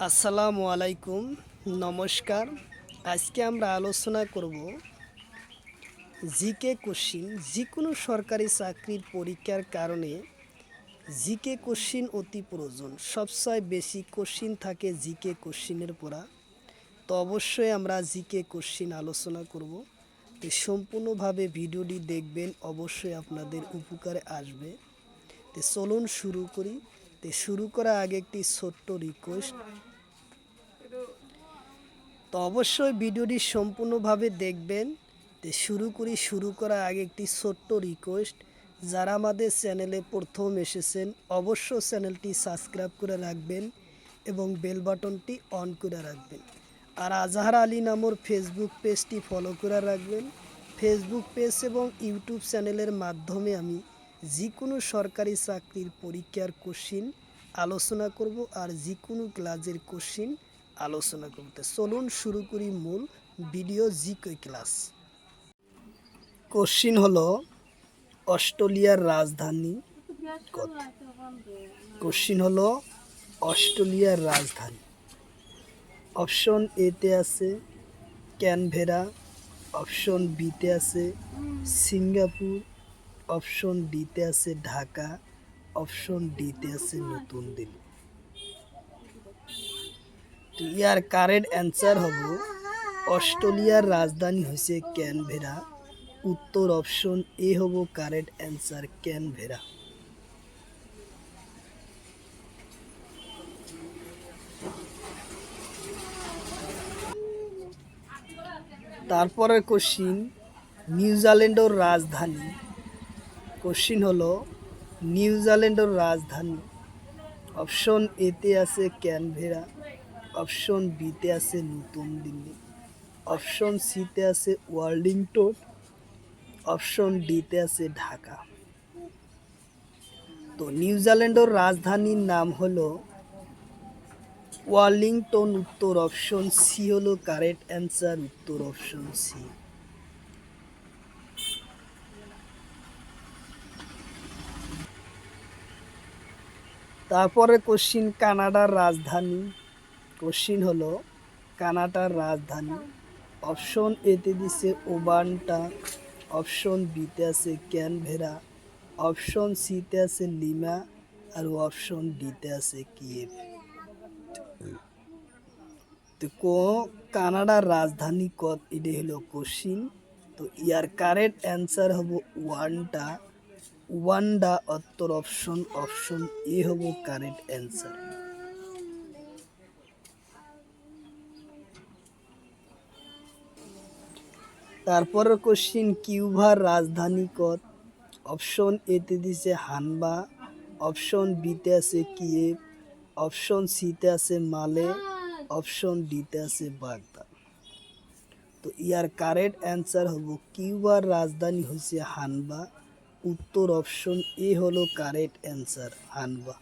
আসসালামু আলাইকুম, নমস্কার। আজকে আমরা আলোচনা করব জিকে কোশ্চিন। যে কোনো সরকারি চাকরির পরীক্ষার কারণে জিকে কোশ্চিন অতি প্রয়োজন। সবচেয়ে বেশি কোশ্চিন থাকে জিকে কোশ্চিনের পড়া। তো অবশ্যই আমরা জিকে কোশ্চিন আলোচনা করব। তো সম্পূর্ণভাবে ভিডিওটি দেখবেন, অবশ্যই আপনাদের উপকারে আসবে। তো চলুন শুরু করি। তো শুরু করার আগে একটি ছোট্ট রিকোয়েস্ট, তো অবশ্যই ভিডিওটি সম্পূর্ণভাবে দেখবেন। তো শুরু করার আগে একটি ছোট্ট রিকোয়েস্ট, যারা আমাদের চ্যানেলে প্রথম এসেছেন অবশ্যই চ্যানেলটি সাবস্ক্রাইব করে রাখবেন এবং বেল বাটনটি অন করে রাখবেন। আর আজহার আলী নামর ফেসবুক পেজটি ফলো করে রাখবেন। ফেসবুক পেজ এবং ইউটিউব চ্যানেলের মাধ্যমে আমি যে কোনো সরকারি চাকরির পরীক্ষার কোশ্চিন আলোচনা করব আর যে কোনো ক্লাসের কোশ্চিন আলোচনা করতে। চলুন শুরু করি মূল ভিডিও জিকে ক্লাস। কোশ্চিন হলো অস্ট্রেলিয়ার রাজধানী কত? কোশ্চিন হলো অস্ট্রেলিয়ার রাজধানী। অপশন এতে আছে ক্যানবেরা, অপশন বিতে আছে সিঙ্গাপুর, অপশন ডিতে আছে ঢাকা, অপশন ডিতে আছে নতুন দিল্লি। তো ইয়ার কারেক্ট অ্যান্সার হব অস্ট্রেলিয়ার রাজধানী হয়েছে ক্যানবেরা। উত্তর অপশন এ হব কারেক্ট অ্যান্সার, ক্যানবেরা। তারপরের কোশ্চিন, নিউজিল্যান্ডের রাজধানী। কোশ্চিন হলো নিউজিল্যান্ডের রাজধানী। অপশন এতে আছে ক্যানবেরা, অপশন বিতে আছে নতুন দিল্লি, অপশন সিতে আছে ওয়েলিংটন, অপশন ডিতে আছে ঢাকা। তো নিউজিল্যান্ডের রাজধানীর নাম হলো ওয়েলিংটন। উত্তর অপশন সি হলো কারেক্ট অ্যান্সার, উত্তর অপশন সি। তারপরে কোশ্চিন, কানাডার রাজধানী। কোশ্চিন হলো কানাডার রাজধানী। অপশন এতে দিছে ওবান্টা, অপশন বিতে আছে ক্যানবেরা, অপশন সিতে আছে লিমা, আর অপশন ডিতে আছে কিয়েভ। তো কানাডার রাজধানী কত, এটা হলো কোশ্চিন। তো ইয়ার কারেক্ট অ্যান্সার হব ওয়ান্ডা। ওয়ান্ডা উত্তর অপশন অপশন এ হব কারেক্ট অ্যান্সার। তারপরের কোশ্চিন, কিউবার রাজধানী কত? অপশন এতে দিছে হানবা, অপশন বিতে আছে কিয়েভ, অপশন সিতে আছে মালে, অপশন ডিতে আছে বাগদাদ। তো ইয়ার কারেক্ট অ্যান্সার হব কিউবার রাজধানী হচ্ছে হানবা। উত্তর অপশন এ হলো কারেক্ট অ্যান্সার, হানবা।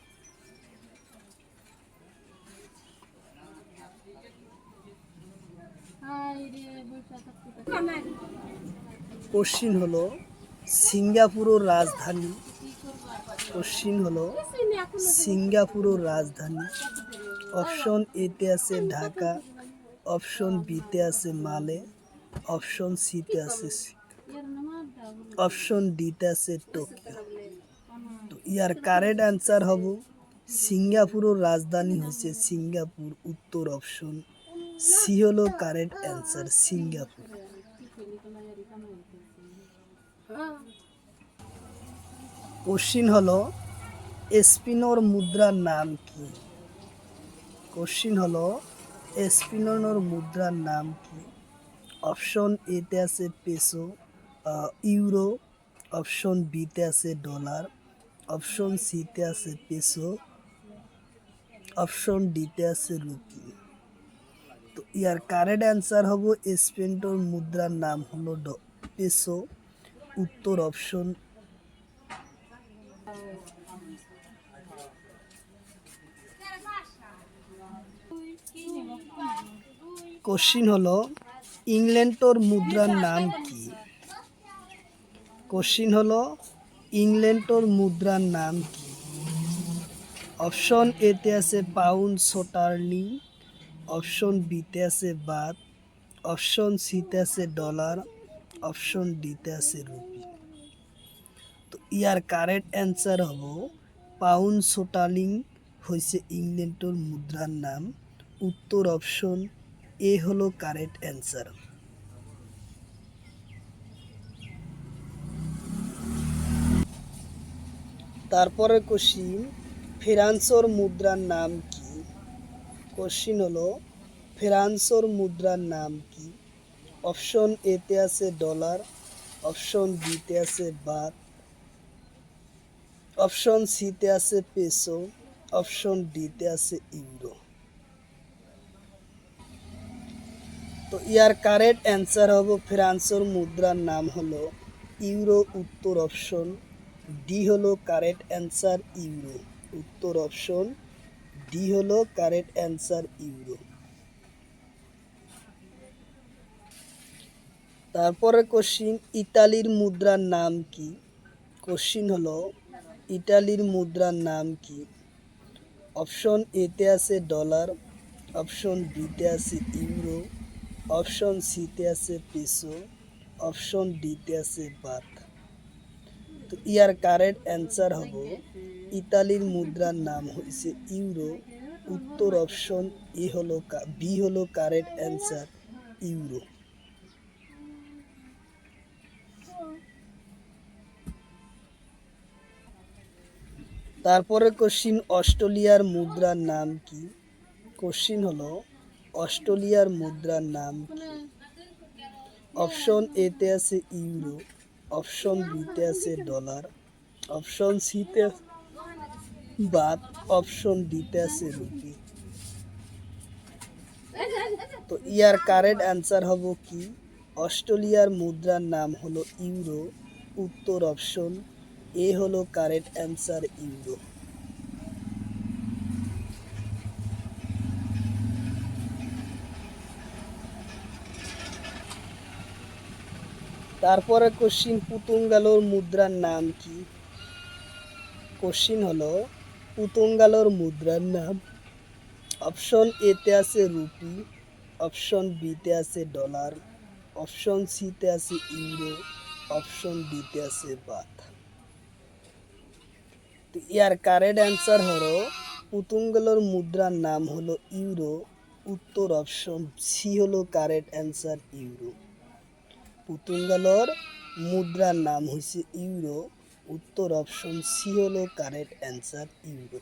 কোশ্চিন হলো সিঙ্গাপুরের রাজধানী। কোশ্চিন হলো সিঙ্গাপুরের রাজধানী। অপশন এতে আছে ঢাকা, অপশন বিতে আছে মালে, অপশন সিতে আছে, অপশন ডিতে আছে টোকিও। তো ইয়ার কারেক্ট অ্যান্সার হব সিঙ্গাপুরের রাজধানী হচ্ছে সিঙ্গাপুর। উত্তর অপশন সি হলো কারেক্ট অ্যান্সার, সিঙ্গাপুর। কোশ্চিন হলো স্পিনর মুদ্রার নাম কি? কোশ্চিন হলো স্পিনর মুদ্রার নাম কি? অপশন এতে আছে পেসো, ইউরো, অপশন বিতে আছে ডলার, অপশন সিতে আছে পেসো, অপশন ডিতে আছে রুপি। তো ইয়ার কারেক্ট অ্যান্সার হব স্পেনটোর মুদ্রার নাম হলো পেসো। উত্তর অপশন। কোশ্চিন হলো ইংল্যান্ডের মুদ্রার নাম কি? কোশ্চিন হলো ইংল্যান্ডের মুদ্রার নাম কি? অপশন এতে আছে পাউন্ড স্টার্লিং, অপশন বিতে আছে বাত, অপশন সিতে আছে ডলার, অপশন ডিতে আছে রুপি। তো ইয়ার কারেক্ট অ্যান্সার হব পাউন্ড স্টার্লিং হয়েছে ইংল্যান্ডের মুদ্রার নাম। উত্তর অপশন এ হলো কারেক্ট অ্যান্সার। তারপরে কোশ্চিন, ফ্রান্সর মুদ্রার নাম কি? কোশ্চিন হলো ফ্রান্সর মুদ্রার নাম কি? অপশন এতে আছে ডলার, অপশন বিতে আছে বাত, অপশন সিতে আছে পেসো, অপশন ডিতে আছে ইউরো। তো ইয়ার কারেক্ট অ্যান্সার হবো ফ্রান্সের মুদ্রার নাম হলো ইউরো। উত্তর অপশন ডি হলো কারেক্ট অ্যান্সার ইউরো। উত্তর অপশন ডি হলো কারেক্ট অ্যান্সার ইউরো। তারপরে কোশ্চিন, ইতালির মুদ্রার নাম কি? কোশ্চিন হলো ইতালির মুদ্রার নাম কি? অপশন এতে আছে ডলার, অপশন বিতে আছে ইউরো, অপশন সিতে আছে পেসো, অপশন ডিতে আছে বাত। তো ইয়ার কারেক্ট অ্যান্সার হব ইতালির মুদ্রার নাম হয়েছে ইউরো। উত্তর অপশন এ হলো বি হলো কারেক্ট অ্যান্সার ইউরো। তারপরে কোশ্চিন, অস্ট্রেলিয়ার মুদ্রার নাম কি? কোশ্চিন হলো অস্ট্রেলিয়ার মুদ্রার নাম কি? অপশন এতে আছে ইউরো, অপশন বিতে আছে ডলার, অপশন সিতে বাত, অপশন ডিতে আছে রুপি। তো ইয়ার কারেক্ট অ্যান্সার হব কি? অস্ট্রেলিয়ার মুদ্রার নাম হলো ইউরো। উত্তর অপশন এ হলো কারেক্ট অ্যান্সার ইউরো। তারপরে কোশ্চিন, পুতুঙ্গালোর মুদ্রার নাম কি? কোশ্চিন হলো পুতুঙ্গালোর মুদ্রার নাম। অপশন এতে আছে রুপি, অপশন বিতে আছে ডলার, অপশন সিতে আছে ইউরো, অপশন ডিতে আছে বাত। তো ইয়ার কারেক্ট অ্যান্সার হলো পুতুঙ্গালোর মুদ্রার নাম হলো ইউরো। উত্তর অপশন সি হলো কারেক্ট অ্যান্সার ইউরো। পুতুঙ্গালোর মুদ্রার নাম হয়েছে ইউরো। উত্তর অপশন সি হলো কারেক্ট অ্যান্সার ইউরো।